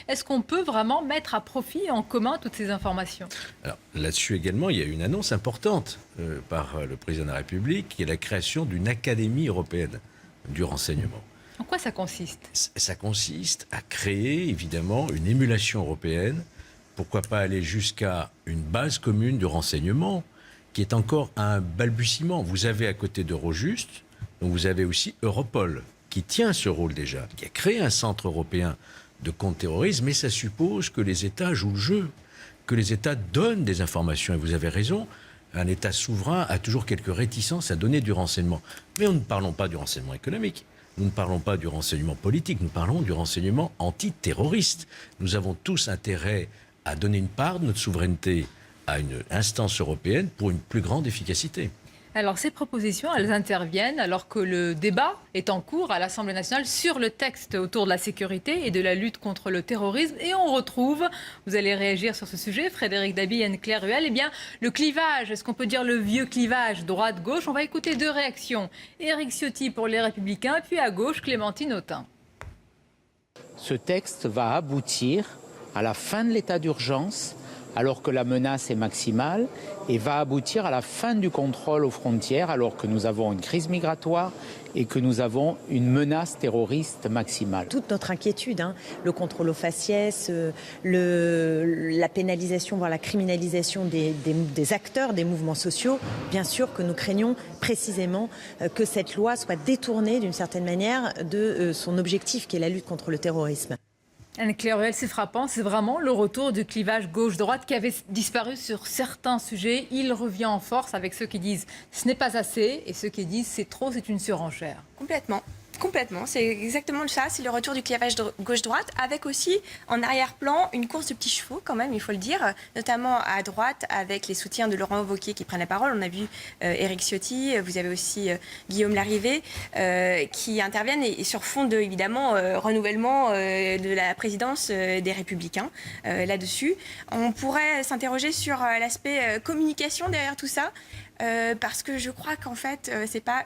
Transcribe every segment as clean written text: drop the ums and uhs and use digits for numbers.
Est-ce qu'on peut vraiment mettre à profit en commun toutes ces informations? Alors là-dessus également, il y a une annonce importante par le président de la République, qui est la création d'une académie européenne du renseignement. En quoi ça consiste? Ça consiste à créer évidemment une émulation européenne. Pourquoi pas aller jusqu'à une base commune du renseignement qui est encore à un balbutiement. Vous avez à côté d'Eurojust, donc vous avez aussi Europol qui tient ce rôle déjà, qui a créé un centre européen de contre-terrorisme, mais ça suppose que les États jouent le jeu, que les États donnent des informations. Et vous avez raison, un État souverain a toujours quelques réticences à donner du renseignement. Mais nous ne parlons pas du renseignement économique. Nous ne parlons pas du renseignement politique, nous parlons du renseignement antiterroriste. Nous avons tous intérêt à donner une part de notre souveraineté à une instance européenne pour une plus grande efficacité. Alors ces propositions, elles interviennent alors que le débat est en cours à l'Assemblée nationale sur le texte autour de la sécurité et de la lutte contre le terrorisme. Et on retrouve, vous allez réagir sur ce sujet, Frédéric Dabi, Anne-Claire Ruel, eh bien le clivage, est-ce qu'on peut dire le vieux clivage droite-gauche? On va écouter deux réactions. Éric Ciotti pour Les Républicains, puis à gauche, Clémentine Autain. Ce texte va aboutir à la fin de l'état d'urgence, alors que la menace est maximale, et va aboutir à la fin du contrôle aux frontières, alors que nous avons une crise migratoire et que nous avons une menace terroriste maximale. Toute notre inquiétude, le contrôle aux faciès, la pénalisation, voire la criminalisation des acteurs des mouvements sociaux, bien sûr que nous craignons précisément que cette loi soit détournée d'une certaine manière de son objectif qui est la lutte contre le terrorisme. Anne-Claire Ruel, c'est frappant, c'est vraiment le retour du clivage gauche-droite qui avait disparu sur certains sujets. Il revient en force avec ceux qui disent ce n'est pas assez et ceux qui disent c'est trop, c'est une surenchère. Complètement. Complètement, c'est exactement ça, c'est le retour du clivage gauche-droite, avec aussi en arrière-plan une course de petits chevaux quand même, il faut le dire, notamment à droite avec les soutiens de Laurent Wauquiez qui prennent la parole. On a vu Éric Ciotti, vous avez aussi Guillaume Larrivé qui interviennent et sur fond de, évidemment, renouvellement de la présidence des Républicains là-dessus. On pourrait s'interroger sur l'aspect communication derrière tout ça, parce que je crois qu'en fait, c'est pas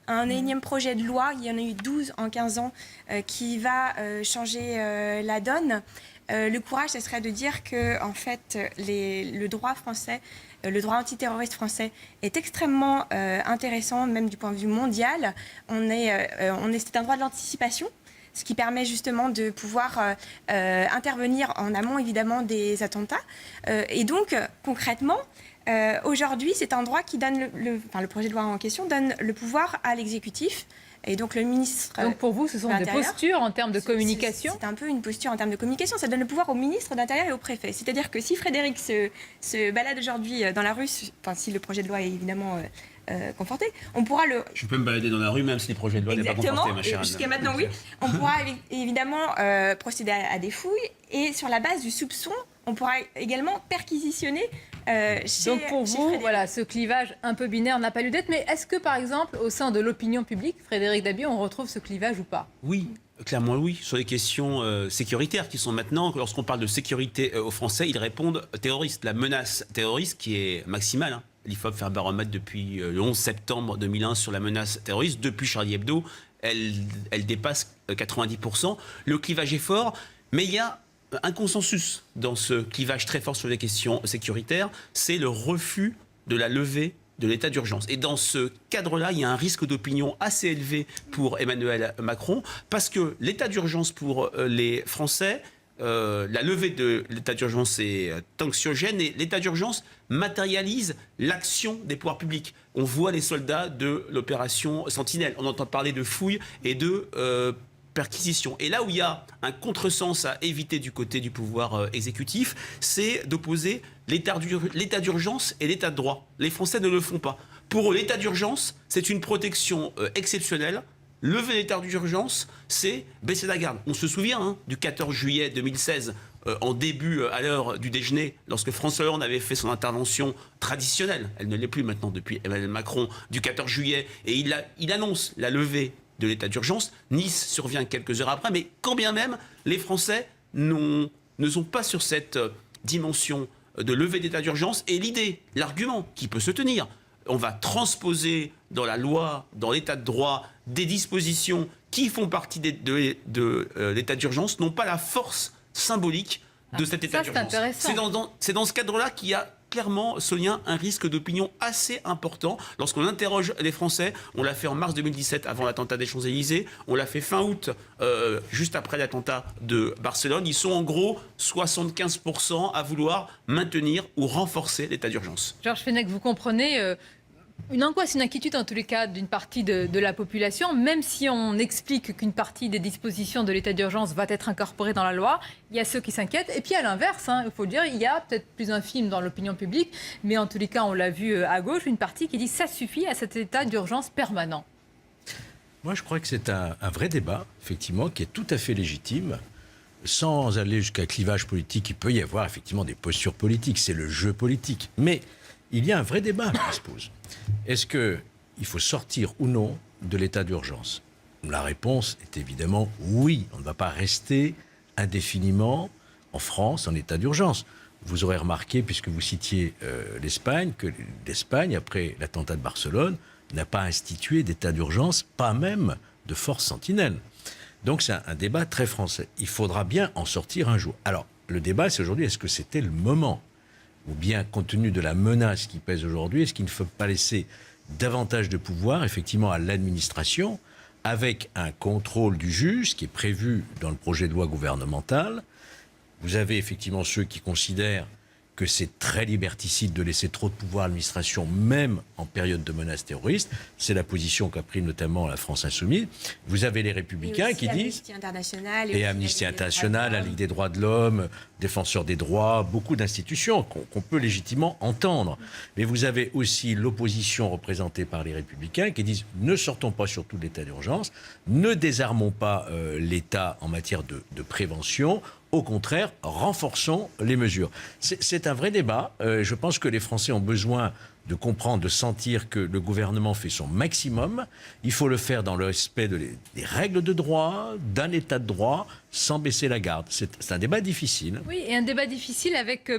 un énième projet de loi, il y en a eu 12 en 15 ans, qui va changer la donne. Le courage, ce serait de dire que en fait, le droit français, le droit antiterroriste français est extrêmement intéressant, même du point de vue mondial. C'est un droit de l'anticipation, ce qui permet justement de pouvoir intervenir en amont, évidemment, des attentats. Et donc, concrètement, aujourd'hui, c'est un droit qui donne le projet de loi en question donne le pouvoir à l'exécutif. Et donc le ministre. Donc pour vous, ce sont des postures en termes de communication? C'est un peu une posture en termes de communication. Ça donne le pouvoir au ministre d'Intérieur et au préfet. C'est-à-dire que si Frédéric se balade aujourd'hui dans la rue, enfin si le projet de loi est évidemment conforté, on pourra le. Je peux me balader dans la rue même si le projet de loi n'est pas conforté, ma chère Anne. Jusqu'à maintenant, oui. On pourra évidemment procéder à des fouilles et sur la base du soupçon, on pourra également perquisitionner. Donc pour vous, voilà, ce clivage un peu binaire n'a pas lieu d'être. Mais est-ce que, par exemple, au sein de l'opinion publique, Frédéric Dabi, on retrouve ce clivage ou pas? Oui, clairement oui. Sur les questions sécuritaires qui sont maintenant, lorsqu'on parle de sécurité aux Français, ils répondent terroristes. La menace terroriste qui est maximale. L'IFOP fait un baromètre depuis le 11 septembre 2001 sur la menace terroriste. Depuis Charlie Hebdo, elle dépasse 90%. Le clivage est fort, mais il y a un consensus dans ce clivage très fort sur les questions sécuritaires, c'est le refus de la levée de l'état d'urgence. Et dans ce cadre-là, il y a un risque d'opinion assez élevé pour Emmanuel Macron, parce que l'état d'urgence pour les Français, la levée de l'état d'urgence est anxiogène et l'état d'urgence matérialise l'action des pouvoirs publics. On voit les soldats de l'opération Sentinelle, on entend parler de fouilles et de perquisition. Et là où il y a un contresens à éviter du côté du pouvoir exécutif, c'est d'opposer l'état d'urgence et l'état de droit. Les Français ne le font pas. Pour eux, l'état d'urgence, c'est une protection exceptionnelle. Lever l'état d'urgence, c'est baisser la garde. On se souvient du 14 juillet 2016, en début, à l'heure du déjeuner, lorsque François Hollande avait fait son intervention traditionnelle, elle ne l'est plus maintenant depuis Emmanuel Macron, du 14 juillet, et il annonce la levée de l'état d'urgence. Nice survient quelques heures après, mais quand bien même, les Français ne sont pas sur cette dimension de levée d'état d'urgence. Et l'idée, l'argument qui peut se tenir, on va transposer dans la loi, dans l'état de droit, des dispositions qui font partie de l'état d'urgence n'ont pas la force symbolique de cet état c'est d'urgence. intéressant. C'est dans ce cadre-là qu'il y a clairement, Sonia, un risque d'opinion assez important. Lorsqu'on interroge les Français, on l'a fait en mars 2017, avant l'attentat des Champs-Élysées, on l'a fait fin août, juste après l'attentat de Barcelone. Ils sont en gros 75% à vouloir maintenir ou renforcer l'état d'urgence. Georges Fenech, vous comprenez une angoisse, une inquiétude en tous les cas d'une partie de la population, même si on explique qu'une partie des dispositions de l'état d'urgence va être incorporée dans la loi, il y a ceux qui s'inquiètent. Et puis à l'inverse, il faut le dire, il y a peut-être plus infime dans l'opinion publique, mais en tous les cas on l'a vu à gauche, une partie qui dit ça suffit à cet état d'urgence permanent. Moi, je crois que c'est un vrai débat, effectivement, qui est tout à fait légitime, sans aller jusqu'à clivage politique. Il peut y avoir effectivement des postures politiques, c'est le jeu politique. Mais il y a un vrai débat qui se pose. Est-ce qu'il faut sortir ou non de l'état d'urgence? La réponse est évidemment oui. On ne va pas rester indéfiniment en France en état d'urgence. Vous aurez remarqué, puisque vous citiez l'Espagne, que l'Espagne, après l'attentat de Barcelone, n'a pas institué d'état d'urgence, pas même de force sentinelle. Donc c'est un débat très français. Il faudra bien en sortir un jour. Alors, le débat, c'est aujourd'hui, est-ce que c'était le moment? Ou bien, compte tenu de la menace qui pèse aujourd'hui, est-ce qu'il ne faut pas laisser davantage de pouvoir, effectivement, à l'administration, avec un contrôle du juge, qui est prévu dans le projet de loi gouvernemental? Vous avez effectivement ceux qui considèrent que c'est très liberticide de laisser trop de pouvoir à l'administration, même en période de menace terroriste. C'est la position qu'a pris notamment la France Insoumise. Vous avez les Républicains qui disent... Amnesty International et Amnesty International, la Ligue des droits de l'homme, Défenseurs des droits, beaucoup d'institutions qu'on peut légitimement entendre. Mais vous avez aussi l'opposition représentée par les Républicains qui disent ne sortons pas surtout de l'état d'urgence, ne désarmons pas l'État en matière de prévention. Au contraire, renforçons les mesures. C'est un vrai débat. Je pense que les Français ont besoin de comprendre, de sentir que le gouvernement fait son maximum. Il faut le faire dans le respect des règles de droit, d'un état de droit, sans baisser la garde. C'est un débat difficile. Oui, et un débat difficile avec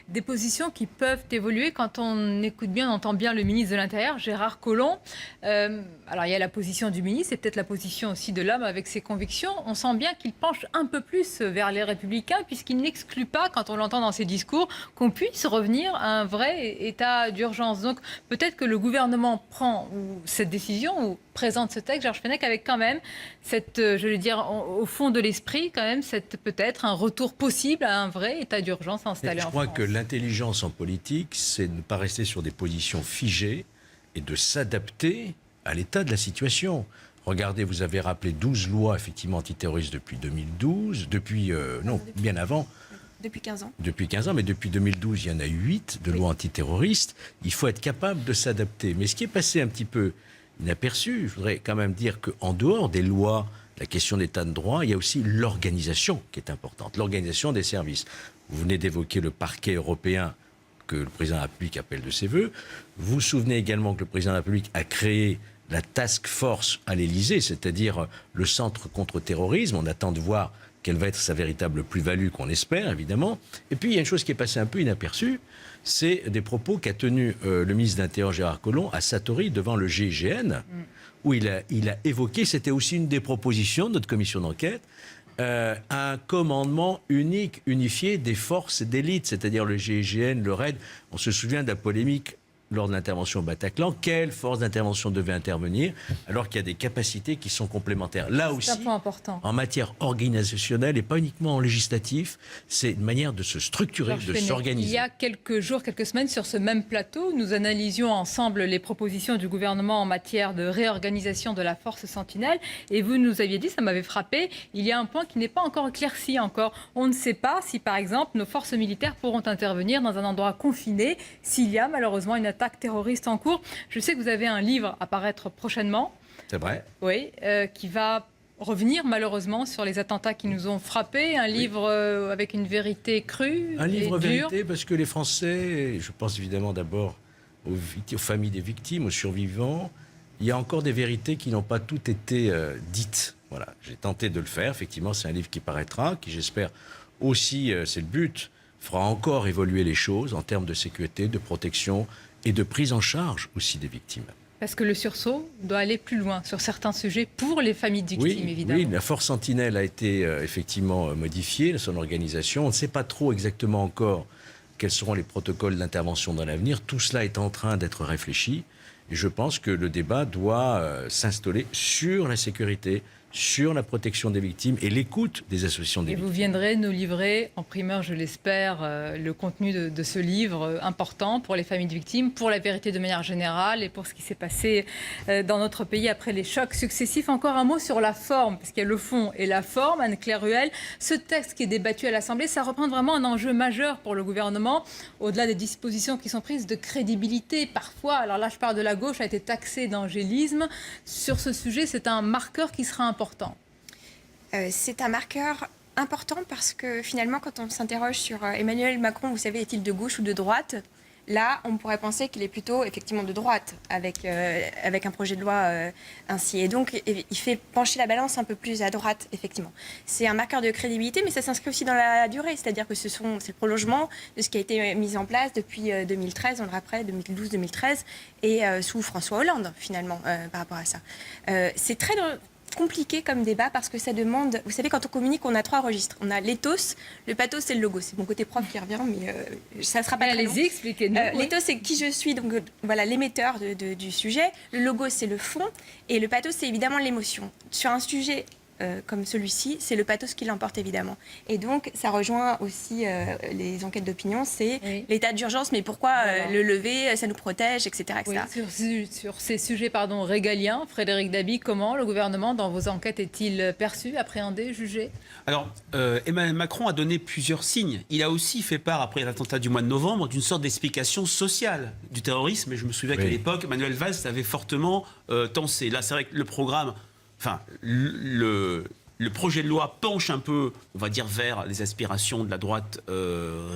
des positions qui peuvent évoluer. Quand on écoute bien, on entend bien le ministre de l'Intérieur, Gérard Collomb. Alors, il y a la position du ministre et peut-être la position aussi de l'homme avec ses convictions. On sent bien qu'il penche un peu plus vers les Républicains, puisqu'il n'exclut pas, quand on l'entend dans ses discours, qu'on puisse revenir à un vrai état d'urgence. Donc, peut-être que le gouvernement prend cette décision ou présente ce texte, Georges Fenech, avec quand même cette, je vais dire, au fond de l'esprit, quand même, peut-être un retour possible à un vrai état d'urgence installé en France. Je crois que l'intelligence en politique, c'est de ne pas rester sur des positions figées et de s'adapter à l'état de la situation. Regardez, vous avez rappelé 12 lois effectivement antiterroristes depuis 2012, bien avant. Depuis 15 ans. Depuis 15 ans, mais depuis 2012, il y en a 8 de lois antiterroristes. Il faut être capable de s'adapter. Mais ce qui est passé un petit peu inaperçu, je voudrais quand même dire qu'en dehors des lois, la question d'état de droit, il y a aussi l'organisation qui est importante, l'organisation des services. Vous venez d'évoquer le parquet européen que le président de la République appelle de ses voeux. Vous vous souvenez également que le président de la République a créé la task force à l'Élysée, c'est-à-dire le centre contre-terrorisme. On attend de voir quelle va être sa véritable plus-value, qu'on espère, évidemment. Et puis, il y a une chose qui est passée un peu inaperçue, c'est des propos qu'a tenus le ministre de l'Intérieur, Gérard Collomb, à Satory, devant le GIGN, où il a évoqué, c'était aussi une des propositions de notre commission d'enquête, un commandement unique, unifié des forces d'élite, c'est-à-dire le GIGN, le RAID. On se souvient de la polémique lors de l'intervention au Bataclan, quelle force d'intervention devait intervenir, alors qu'il y a des capacités qui sont complémentaires. Là aussi, c'est un point important. En matière organisationnelle et pas uniquement en législatif, c'est une manière de se structurer, de s'organiser. Il y a quelques jours, quelques semaines, sur ce même plateau, nous analysions ensemble les propositions du gouvernement en matière de réorganisation de la force Sentinelle. Et vous nous aviez dit, ça m'avait frappé, il y a un point qui n'est pas encore éclairci encore. On ne sait pas si, par exemple, nos forces militaires pourront intervenir dans un endroit confiné s'il y a malheureusement une attaque terroriste en cours. Je sais que vous avez un livre à paraître prochainement. C'est vrai. Oui, qui va revenir malheureusement sur les attentats qui nous ont frappés. Un livre avec une vérité crue. Un livre et dure. vérité parce que les Français, je pense évidemment d'abord aux familles des victimes, aux survivants, il y a encore des vérités qui n'ont pas toutes été dites. Voilà, j'ai tenté de le faire. Effectivement, c'est un livre qui paraîtra, qui j'espère aussi, c'est le but, fera encore évoluer les choses en termes de sécurité, de protection et de prise en charge aussi des victimes. Parce que le sursaut doit aller plus loin sur certains sujets pour les familles de victimes, évidemment. Oui, la force Sentinelle a été effectivement modifiée, son organisation. On ne sait pas trop exactement encore quels seront les protocoles d'intervention dans l'avenir. Tout cela est en train d'être réfléchi. Et je pense que le débat doit s'installer sur la sécurité, sur la protection des victimes et l'écoute des associations des victimes. Et vous viendrez nous livrer en primeur, je l'espère, le contenu de ce livre important pour les familles de victimes, pour la vérité de manière générale et pour ce qui s'est passé dans notre pays après les chocs successifs. Encore un mot sur la forme, parce qu'il y a le fond et la forme. Anne-Claire Ruel, ce texte qui est débattu à l'Assemblée, ça représente vraiment un enjeu majeur pour le gouvernement, au-delà des dispositions qui sont prises de crédibilité. Parfois, alors là je parle de la gauche, a été taxée d'angélisme. Sur ce sujet, c'est un marqueur qui sera important. C'est un marqueur important parce que finalement, quand on s'interroge sur Emmanuel Macron, vous savez, est-il de gauche ou de droite ? Là, on pourrait penser qu'il est plutôt effectivement de droite avec un projet de loi ainsi. Et donc, il fait pencher la balance un peu plus à droite, effectivement. C'est un marqueur de crédibilité, mais ça s'inscrit aussi dans la durée. C'est-à-dire que c'est le prolongement de ce qui a été mis en place depuis 2013, on le rappelle, 2012-2013, et sous François Hollande, finalement, par rapport à ça. C'est très compliqué comme débat parce que ça demande... Vous savez, quand on communique, on a 3 registres. On a l'éthos, le pathos et le logo. C'est mon côté prof qui revient, mais ça ne sera pas très long. Allez-y, expliquez-nous. L'éthos, c'est qui je suis, donc voilà, l'émetteur du sujet. Le logo, c'est le fond. Et le pathos, c'est évidemment l'émotion. Sur un sujet comme celui-ci, c'est le pathos qui l'emporte, évidemment. Et donc, ça rejoint aussi les enquêtes d'opinion, c'est l'état d'urgence, mais pourquoi le lever, ça nous protège, etc. etc. Oui, sur ces sujets régaliens, Frédéric Dabi, comment le gouvernement, dans vos enquêtes, est-il perçu, appréhendé, jugé ? Alors, Emmanuel Macron a donné plusieurs signes. Il a aussi fait part, après l'attentat du mois de novembre, d'une sorte d'explication sociale du terrorisme. Et je me souviens qu'à l'époque, Manuel Valls avait fortement tensé. Là, c'est vrai que le programme... Enfin, le projet de loi penche un peu, on va dire, vers les aspirations de la droite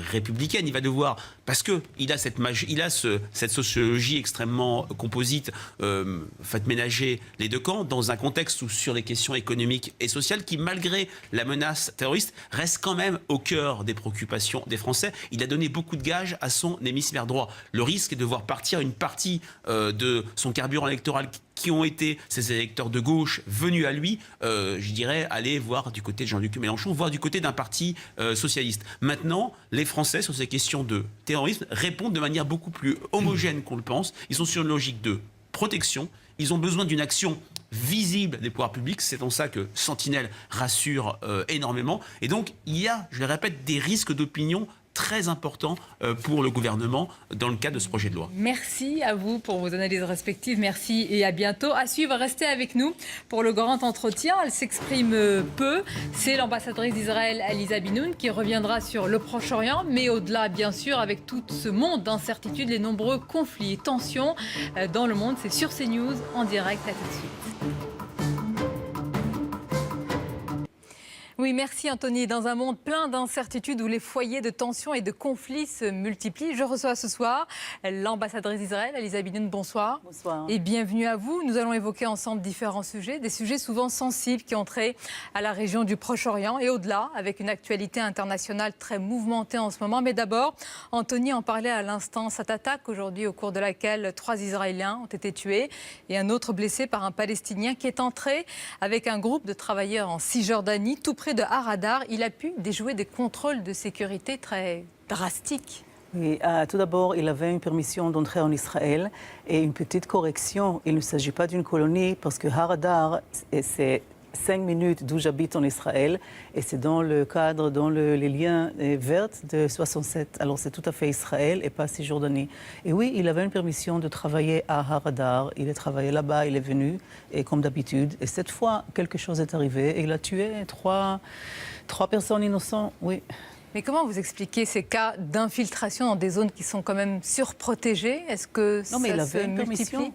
républicaine. Il va devoir, parce qu'il a cette sociologie extrêmement composite, fait ménager les deux camps dans un contexte où, sur les questions économiques et sociales, qui, malgré la menace terroriste, reste quand même au cœur des préoccupations des Français. Il a donné beaucoup de gages à son hémisphère droit. Le risque est de voir partir une partie de son carburant électoral qui ont été ces électeurs de gauche venus à lui, je dirais, aller voir du côté de Jean-Luc Mélenchon, voire du côté d'un parti socialiste. Maintenant, les Français, sur ces questions de terrorisme, répondent de manière beaucoup plus homogène qu'on le pense. Ils sont sur une logique de protection. Ils ont besoin d'une action visible des pouvoirs publics. C'est en ça que Sentinelle rassure énormément. Et donc, il y a, je le répète, des risques d'opinion très important pour le gouvernement dans le cadre de ce projet de loi. Merci à vous pour vos analyses respectives. Merci et à bientôt. À suivre, restez avec nous pour le grand entretien. Elle s'exprime peu. C'est l'ambassadrice d'Israël, Aliza Binoun, qui reviendra sur le Proche-Orient, mais au-delà, bien sûr, avec tout ce monde d'incertitudes, les nombreux conflits et tensions dans le monde. C'est sur CNews, en direct. À tout de suite. Oui, merci Anthony. Dans un monde plein d'incertitudes où les foyers de tensions et de conflits se multiplient, je reçois ce soir l'ambassadrice d'Israël, Aliza Binoun. Bonsoir. Bonsoir. Et bienvenue à vous. Nous allons évoquer ensemble différents sujets, des sujets souvent sensibles qui ont trait à la région du Proche-Orient et au-delà, avec une actualité internationale très mouvementée en ce moment. Mais d'abord, Anthony en parlait à l'instant, cette attaque aujourd'hui au cours de laquelle 3 Israéliens ont été tués et un autre blessé par un Palestinien qui est entré avec un groupe de travailleurs en Cisjordanie, tout près de Haradar. Il a pu déjouer des contrôles de sécurité très drastiques. Oui, tout d'abord, il avait une permission d'entrer en Israël et une petite correction. Il ne s'agit pas d'une colonie parce que Haradar, c'est 5 minutes d'où j'habite en Israël et c'est dans le cadre, dans les liens verts de 67. Alors c'est tout à fait Israël et pas Cisjordanie. Et oui, il avait une permission de travailler à Haradar. Il a travaillé là-bas, il est venu et comme d'habitude. Et cette fois, quelque chose est arrivé et il a tué 3 personnes innocentes, oui. Mais comment vous expliquez ces cas d'infiltration dans des zones qui sont quand même surprotégées ? Est-ce que non, mais ça il avait se une multiplie ? permission.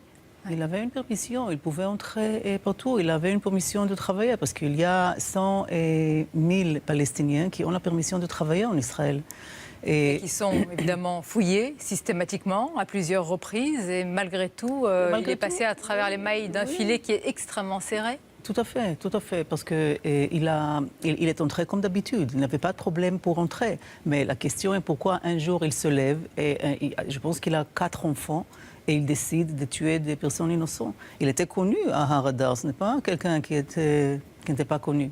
Il avait une permission, il pouvait entrer partout. Il avait une permission de travailler parce qu'il y a 100 et 1000 Palestiniens qui ont la permission de travailler en Israël. Et qui sont évidemment fouillés systématiquement à plusieurs reprises. Et malgré tout, il est passé à travers les mailles d'un filet qui est extrêmement serré. Tout à fait, parce qu'il est entré comme d'habitude. Il n'avait pas de problème pour entrer. Mais la question est pourquoi un jour il se lève et je pense qu'il a 4 enfants. et il décide de tuer des personnes innocentes. Il était connu à Haradar, ce n'est pas quelqu'un qui n'était pas connu.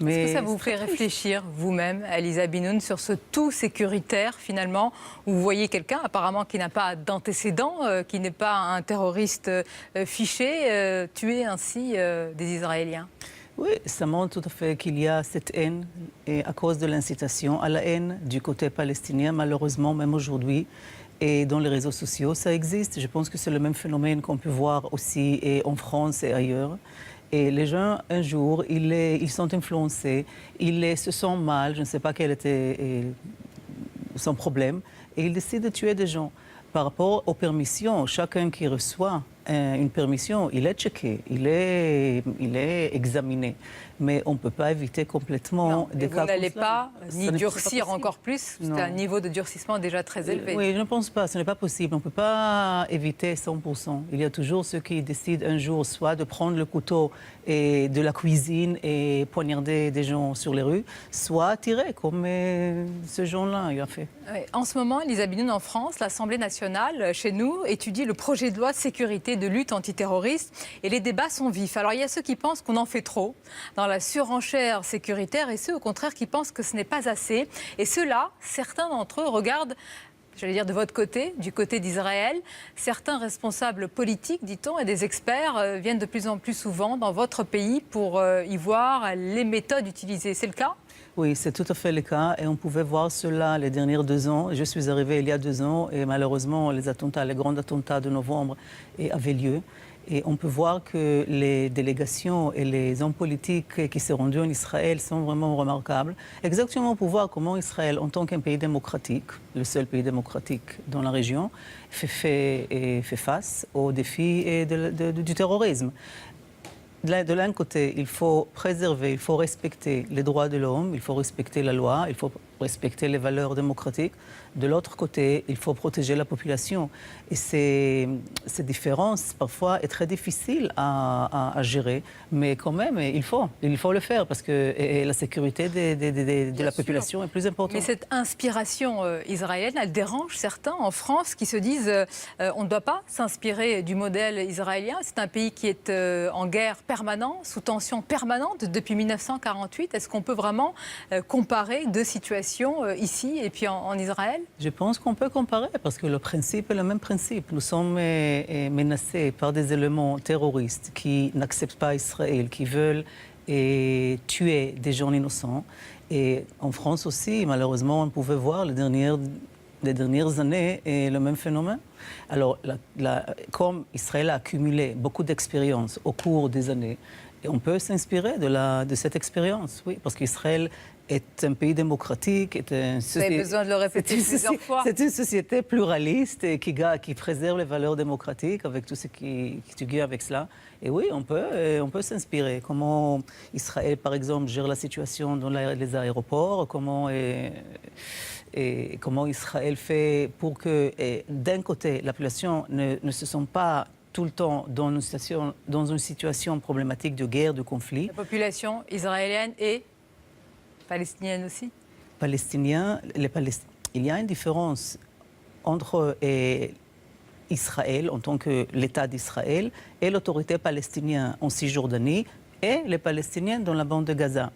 Est-ce que ça vous fait réfléchir vous-même, Elisa Binoun, sur ce tout sécuritaire finalement, où vous voyez quelqu'un apparemment qui n'a pas d'antécédent, qui n'est pas un terroriste fiché, tuer ainsi des Israéliens? Oui, ça montre tout à fait qu'il y a cette haine, et à cause de l'incitation à la haine du côté palestinien, malheureusement, même aujourd'hui. Et dans les réseaux sociaux, ça existe. Je pense que c'est le même phénomène qu'on peut voir aussi et en France et ailleurs. Et les gens, un jour, ils sont influencés, ils se sentent mal, je ne sais pas quel était son problème, et ils décident de tuer des gens. Par rapport aux permissions, chacun qui reçoit une permission, il est checké, il est examiné. Mais on ne peut pas éviter complètement des cas comme ça. Vous n'allez pas ni durcir encore plus. C'est un niveau de durcissement déjà très élevé. Oui, je ne pense pas. Ce n'est pas possible. On ne peut pas éviter 100%. Il y a toujours ceux qui décident un jour soit de prendre le couteau et de la cuisine et poignarder des gens sur les rues, soit tirer, comme ce gens-là il a fait. Oui. En ce moment, Elisa Binoun, en France, l'Assemblée nationale, chez nous, étudie le projet de loi de sécurité de lutte antiterroriste et les débats sont vifs. Alors, il y a ceux qui pensent qu'on en fait trop dans la surenchère sécuritaire et ceux, au contraire, qui pensent que ce n'est pas assez. Et ceux-là, certains d'entre eux regardent, j'allais dire de votre côté, du côté d'Israël. Certains responsables politiques, dit-on, et des experts viennent de plus en plus souvent dans votre pays pour y voir les méthodes utilisées. C'est le cas ? Oui, c'est tout à fait le cas et on pouvait voir cela les derniers 2 ans. Je suis arrivée il y a 2 ans et malheureusement les grands attentats de novembre avaient lieu. Et on peut voir que les délégations et les hommes politiques qui sont rendus en Israël sont vraiment remarquables. Exactement pour voir comment Israël, en tant qu'un pays démocratique, le seul pays démocratique dans la région, fait face aux défis du terrorisme. De l'un côté, il faut préserver, il faut respecter les droits de l'homme, il faut respecter la loi, il faut respecter les valeurs démocratiques. De l'autre côté, il faut protéger la population. Et ces différences, parfois, est très difficile à gérer. Mais quand même, il faut le faire parce que la sécurité de la population est plus importante. Mais cette inspiration israélienne, elle dérange certains en France qui se disent on ne doit pas s'inspirer du modèle israélien. C'est un pays qui est en guerre permanente, sous tension permanente depuis 1948. Est-ce qu'on peut vraiment comparer deux situations ici et puis en Israël? Je pense qu'on peut comparer parce que le principe est le même principe. Nous sommes menacés par des éléments terroristes qui n'acceptent pas Israël, qui veulent tuer des gens innocents. Et en France aussi, malheureusement, on pouvait voir les dernières années le même phénomène. Alors, comme Israël a accumulé beaucoup d'expérience au cours des années, et on peut s'inspirer de cette expérience, oui, parce qu'Israël est un pays démocratique. Vous avez besoin de le répéter plusieurs fois. C'est une société pluraliste et qui préserve les valeurs démocratiques avec tout ce qui vient avec cela. Et oui, on peut s'inspirer. Comment Israël, par exemple, gère la situation dans les aéroports, comment Israël fait pour que, d'un côté, la population ne se sente pas tout le temps dans une situation problématique de guerre, de conflit. La population israélienne et palestinienne aussi? Il y a une différence entre Israël, en tant que l'État d'Israël, et l'autorité palestinienne en Cisjordanie et les Palestiniens dans la bande de Gaza.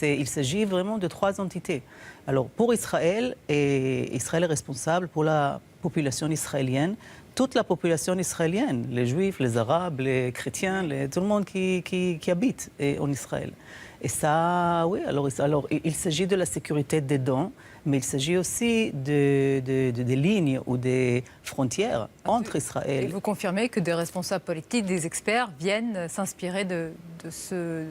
Il s'agit vraiment de 3 entités. Alors, pour Israël, Israël est responsable pour la population israélienne, toute la population israélienne, les Juifs, les Arabes, les chrétiens, tout le monde qui habite en Israël. Et ça, oui, alors il s'agit de la sécurité des dons, mais il s'agit aussi des lignes ou des frontières entre Israël. Et vous confirmez que des responsables politiques, des experts viennent s'inspirer de ce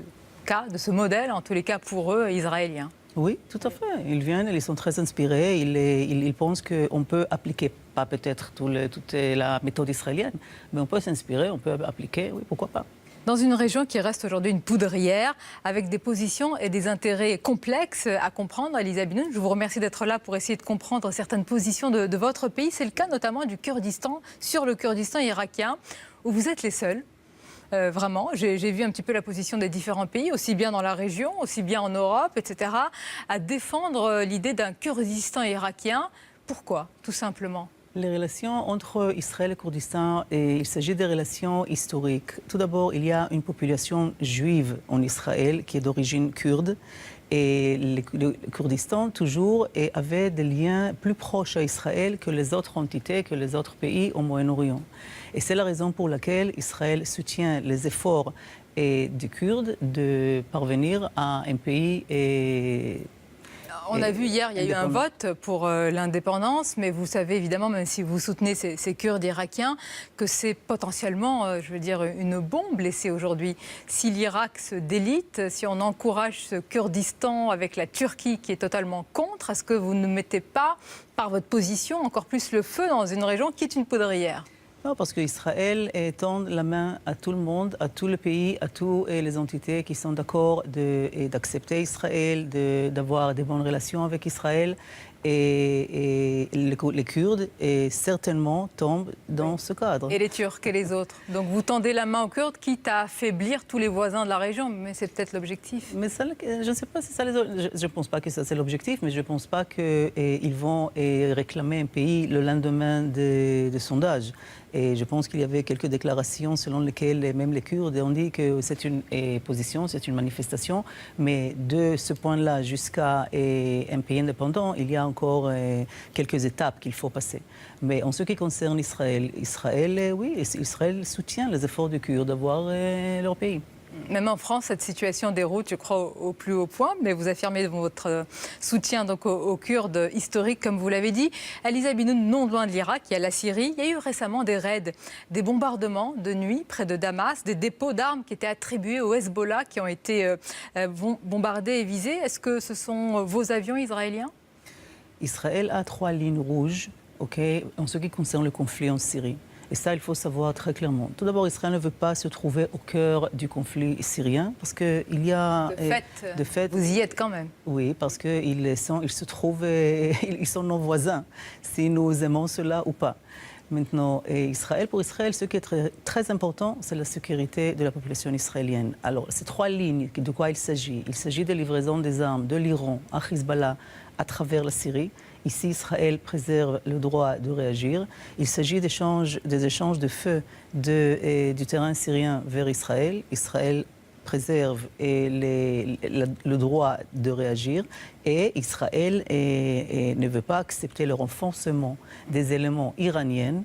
cas, de ce modèle, en tous les cas pour eux, israéliens? Oui, tout à fait. Ils viennent, ils sont très inspirés. Ils pensent qu'on peut appliquer, pas peut-être toute la méthode israélienne, mais on peut s'inspirer, on peut appliquer, oui, pourquoi pas. Dans une région qui reste aujourd'hui une poudrière, avec des positions et des intérêts complexes à comprendre, Elisa Binoun, je vous remercie d'être là pour essayer de comprendre certaines positions de votre pays. C'est le cas notamment du Kurdistan, sur le Kurdistan irakien, où vous êtes les seuls. Vraiment, j'ai vu un petit peu la position des différents pays, aussi bien dans la région, aussi bien en Europe, etc., à défendre l'idée d'un Kurdistan irakien. Pourquoi, tout simplement? Les relations entre Israël et Kurdistan, il s'agit des relations historiques. Tout d'abord, il y a une population juive en Israël qui est d'origine kurde. Et le Kurdistan, toujours, avait des liens plus proches à Israël que les autres entités, que les autres pays au Moyen-Orient. Et c'est la raison pour laquelle Israël soutient les efforts des Kurdes de parvenir à un pays. On a vu hier, il y a eu un vote pour l'indépendance, mais vous savez évidemment, même si vous soutenez ces Kurdes irakiens, que c'est potentiellement, je veux dire, une bombe laissée aujourd'hui. Si l'Irak se délite, si on encourage ce Kurdistan avec la Turquie qui est totalement contre, est-ce que vous ne mettez pas, par votre position, encore plus le feu dans une région qui est une poudrière ? Non, parce qu'Israël tend la main à tout le monde, à tous les pays, à toutes les entités qui sont d'accord d'accepter Israël, d'avoir des bonnes relations avec Israël. Et les Kurdes certainement tombent dans ce cadre. Et les Turcs et les autres. Donc vous tendez la main aux Kurdes, quitte à affaiblir tous les voisins de la région. Mais c'est peut-être l'objectif. Mais ça, je ne sais pas si ça je ne pense pas que ça c'est l'objectif, mais je ne pense pas qu'ils vont réclamer un pays le lendemain des sondages. Et je pense qu'il y avait quelques déclarations selon lesquelles même les Kurdes ont dit que c'est une position, c'est une manifestation. Mais de ce point-là jusqu'à un pays indépendant, il y a encore quelques étapes qu'il faut passer. Mais en ce qui concerne Israël, Israël soutient les efforts des Kurdes d'avoir leur pays. Même en France, cette situation déroute, je crois, au plus haut point. Mais vous affirmez votre soutien donc, aux Kurdes historiques, comme vous l'avez dit. Aliza Binoun, non loin de l'Irak, il y a la Syrie. Il y a eu récemment des raids, des bombardements de nuit près de Damas, des dépôts d'armes qui étaient attribués au Hezbollah, qui ont été bombardés et visés. Est-ce que ce sont vos avions israéliens ? Israël a 3 lignes rouges en ce qui concerne le conflit en Syrie. Et ça, il faut savoir très clairement. Tout d'abord, Israël ne veut pas se trouver au cœur du conflit syrien parce qu'il y a... De fait, vous y êtes quand même. Oui, parce qu'ils se trouvent... ils sont nos voisins, si nous aimons cela ou pas. Maintenant, pour Israël, ce qui est très, très important, c'est la sécurité de la population israélienne. Alors, ces 3 lignes, de quoi il s'agit ? Il s'agit de livraison des armes de l'Iran à Hezbollah à travers la Syrie. Ici, Israël préserve le droit de réagir. Il s'agit des échanges de feu du terrain syrien vers Israël. Israël préserve le droit de réagir et Israël ne veut pas accepter le renforcement des éléments iraniens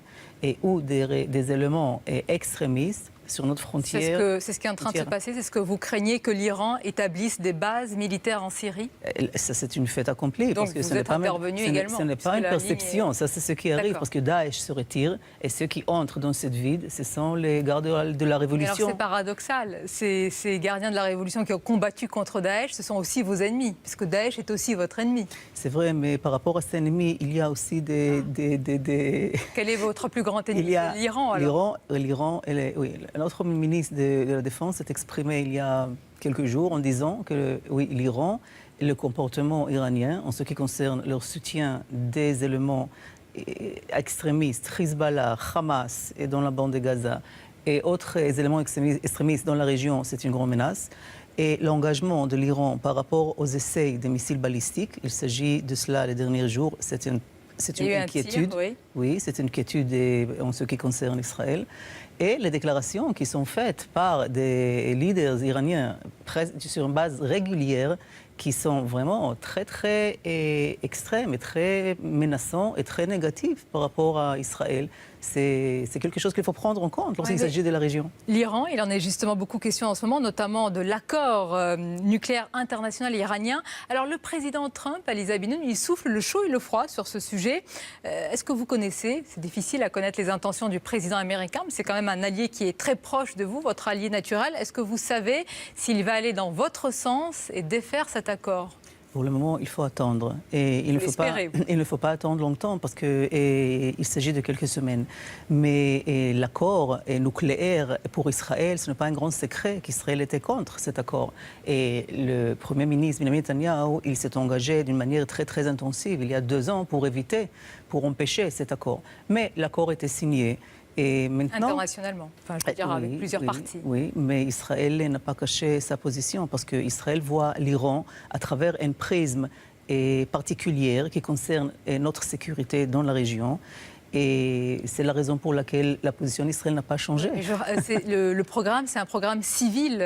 ou des éléments extrémistes sur notre frontière. C'est ce qui est en train de se passer. C'est ce que vous craignez, que l'Iran établisse des bases militaires en Syrie ? Ça, c'est une fait accomplie. Donc parce que vous êtes intervenu également. Ce n'est pas une perception. Ça, c'est ce qui arrive parce que Daesh se retire et ceux qui entrent dans cette vide, ce sont les gardes de la Révolution. Mais alors c'est paradoxal. Ces gardiens de la Révolution qui ont combattu contre Daesh, ce sont aussi vos ennemis, puisque Daesh est aussi votre ennemi. C'est vrai, mais par rapport à ces ennemis, il y a aussi des... Quel est votre plus grand ennemi ? L'Iran, alors ? L'Iran, oui. Notre ministre de la Défense s'est exprimé il y a quelques jours en disant que oui, l'Iran et le comportement iranien en ce qui concerne leur soutien des éléments extrémistes, Hezbollah, Hamas et dans la bande de Gaza et autres éléments extrémistes dans la région, c'est une grande menace. Et l'engagement de l'Iran par rapport aux essais de missiles balistiques, il s'agit de cela les derniers jours, c'est une inquiétude. Oui, c'est une inquiétude en ce qui concerne Israël. Et les déclarations qui sont faites par des leaders iraniens sur une base régulière, qui sont vraiment très, très extrêmes et très menaçants et très négatifs par rapport à Israël. C'est quelque chose qu'il faut prendre en compte lorsqu'il s'agit de la région. L'Iran, il en est justement beaucoup question en ce moment, notamment de l'accord nucléaire international iranien. Alors le président Trump, Aliza Binoun, il souffle le chaud et le froid sur ce sujet. Est-ce que vous connaissez, c'est difficile à connaître les intentions du président américain, mais c'est quand même un allié qui est très proche de vous, votre allié naturel. Est-ce que vous savez s'il va aller dans votre sens et défaire cet accord ? Pour le moment, il faut attendre. Et il ne faut pas attendre longtemps parce qu'il s'agit de quelques semaines. Mais l'accord nucléaire pour Israël, ce n'est pas un grand secret qu'Israël était contre cet accord. Et le Premier ministre Benjamin Netanyahu, il s'est engagé d'une manière très, très intensive il y a 2 ans pour empêcher cet accord. Mais l'accord était signé. Et maintenant, internationalement, enfin, je veux dire avec plusieurs parties. Oui, mais Israël n'a pas caché sa position parce qu'Israël voit l'Iran à travers un prisme particulier qui concerne notre sécurité dans la région. Et c'est la raison pour laquelle la position d'Israël n'a pas changé. Le programme, c'est un programme civil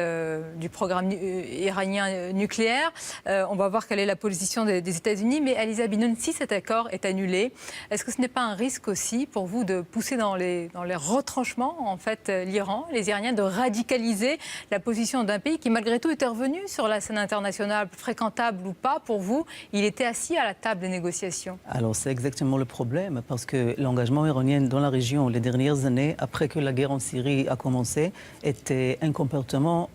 du programme iranien nucléaire. On va voir quelle est la position des États-Unis. Mais Aliza Binoun, si cet accord est annulé, est-ce que ce n'est pas un risque aussi pour vous de pousser dans les retranchements, en fait, l'Iran, les Iraniens, de radicaliser la position d'un pays qui, malgré tout, était revenu sur la scène internationale, fréquentable ou pas, pour vous, il était assis à la table des négociations? Alors, c'est exactement le problème, parce que l'engagement iranien dans la région les dernières années, après que la guerre en Syrie a commencé, était un comportement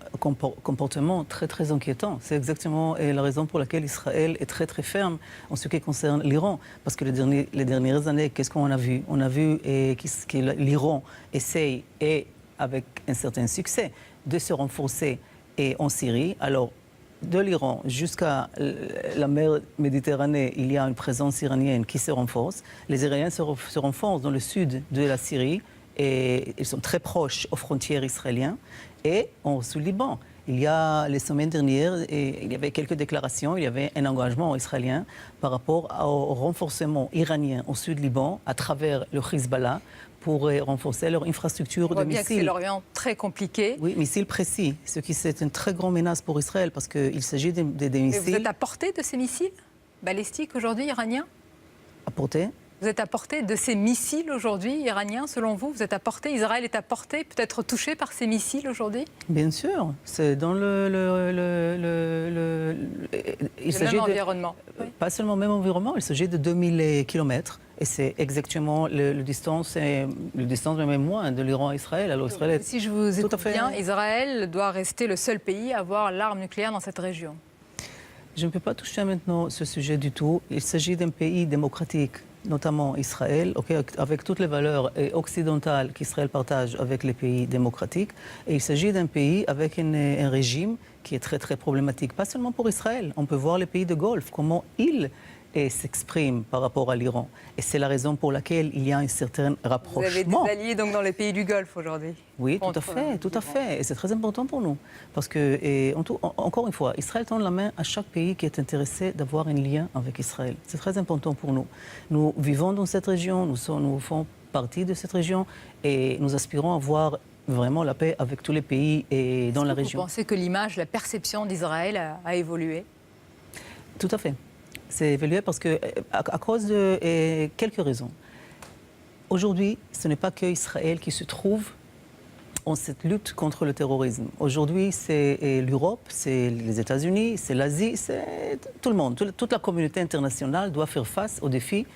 très, très inquiétant. C'est exactement la raison pour laquelle Israël est très, très ferme en ce qui concerne l'Iran. Parce que les dernières années, qu'est-ce qu'on a vu? On a vu que l'Iran essaye, et avec un certain succès, de se renforcer en Syrie. Alors, de l'Iran jusqu'à la mer Méditerranée, il y a une présence iranienne qui se renforce. Les Iraniens se renforcent dans le sud de la Syrie et ils sont très proches aux frontières israéliennes. Et sous Liban, il y a les semaines dernières, il y avait quelques déclarations, il y avait un engagement israélien par rapport au renforcement iranien au sud Liban à travers le Hezbollah pour renforcer leur infrastructure de missiles. On voit bien que c'est l'Orient très compliqué. Oui, missiles précis, ce qui c'est une très grande menace pour Israël parce qu'il s'agit des missiles... Et vous êtes à portée de ces missiles balistiques aujourd'hui iraniens? À portée? Vous êtes à portée de ces missiles aujourd'hui iraniens, selon vous? Vous êtes à portée, Israël est à portée, peut-être touché par ces missiles aujourd'hui? Bien sûr, c'est dans le même environnement. Pas seulement le même environnement, il s'agit de 2000 km. Et c'est exactement le distance même moins de l'Iran à Israël. Alors Israël si je vous écoute bien, Israël doit rester le seul pays à avoir l'arme nucléaire dans cette région. Je ne peux pas toucher maintenant ce sujet du tout. Il s'agit d'un pays démocratique, notamment Israël, avec toutes les valeurs occidentales qu'Israël partage avec les pays démocratiques. Et il s'agit d'un pays avec un régime qui est très, très problématique. Pas seulement pour Israël. On peut voir les pays de Golfe, comment ils s'expriment par rapport à l'Iran. Et c'est la raison pour laquelle il y a un certain rapprochement. Vous avez des alliés donc, dans les pays du Golfe aujourd'hui? Oui, tout à fait. Et c'est très important pour nous. Parce que, encore une fois, Israël tend la main à chaque pays qui est intéressé d'avoir un lien avec Israël. C'est très important pour nous. Nous vivons dans cette région, nous faisons partie de cette région et nous aspirons à avoir vraiment la paix avec tous les pays dans la région. Vous pensez que l'image, la perception d'Israël a évolué? Tout à fait. C'est évolué parce que, à cause de quelques raisons. Aujourd'hui, ce n'est pas que Israël qui se trouve en cette lutte contre le terrorisme. Aujourd'hui, c'est l'Europe, c'est les États-Unis, c'est l'Asie, c'est tout le monde. Toute la communauté internationale doit faire face aux défis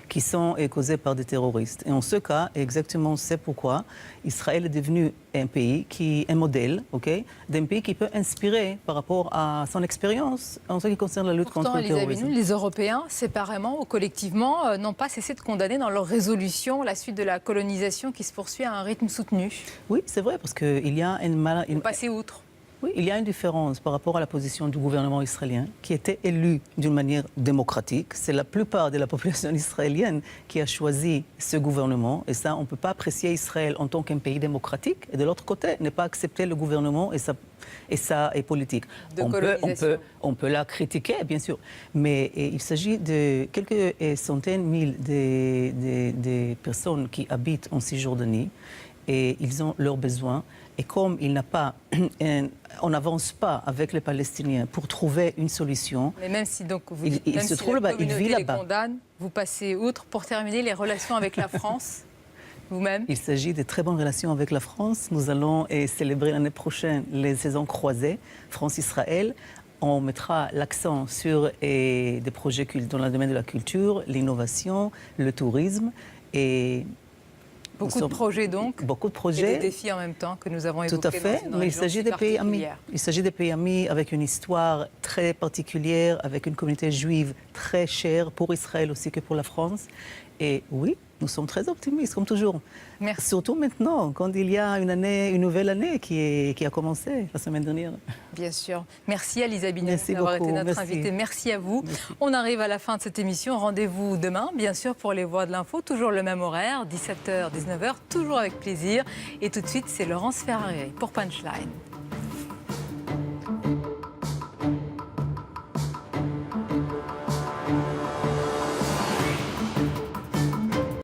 qui sont causés par des terroristes. Et en ce cas, exactement, c'est pourquoi Israël est devenu un pays un modèle, d'un pays qui peut inspirer par rapport à son expérience en ce qui concerne la lutte contre le terrorisme. Les Européens, séparément ou collectivement, n'ont pas cessé de condamner dans leur résolution la suite de la colonisation qui se poursuit à un rythme soutenu. Oui, c'est vrai, parce qu'il y a passer outre. Oui, il y a une différence par rapport à la position du gouvernement israélien qui était élu d'une manière démocratique. C'est la plupart de la population israélienne qui a choisi ce gouvernement. Et ça, on ne peut pas apprécier Israël en tant qu'un pays démocratique. Et de l'autre côté, ne pas accepter le gouvernement et sa politique. On peut la critiquer, bien sûr. Mais il s'agit de quelques centaines de mille de personnes qui habitent en Cisjordanie. Et ils ont leurs besoins. Et comme on n'avance pas avec les Palestiniens pour trouver une solution... Mais même si donc vous il se trouve là-bas, il vit là-bas. Condamne, vous passez outre pour terminer les relations avec la France, vous-même? Il s'agit de très bonnes relations avec la France. Nous allons célébrer l'année prochaine les saisons croisées France-Israël. On mettra l'accent sur des projets dans le domaine de la culture, l'innovation, le tourisme et... Beaucoup de projets donc, beaucoup de projets. Et des défis en même temps que nous avons évoqués. Tout à fait, mais il s'agit des pays amis. Il s'agit des pays amis avec une histoire très particulière, avec une communauté juive très chère pour Israël aussi que pour la France. Et oui, nous sommes très optimistes, comme toujours. Merci. Surtout maintenant, quand il y a une nouvelle année qui a commencé la semaine dernière. Bien sûr. Merci Aliza Binoun d'avoir été notre invitée. Merci à vous. Merci. On arrive à la fin de cette émission. Rendez-vous demain, bien sûr, pour les Voix de l'Info. Toujours le même horaire, 17h, 19h, toujours avec plaisir. Et tout de suite, c'est Laurence Ferrari pour Punchline.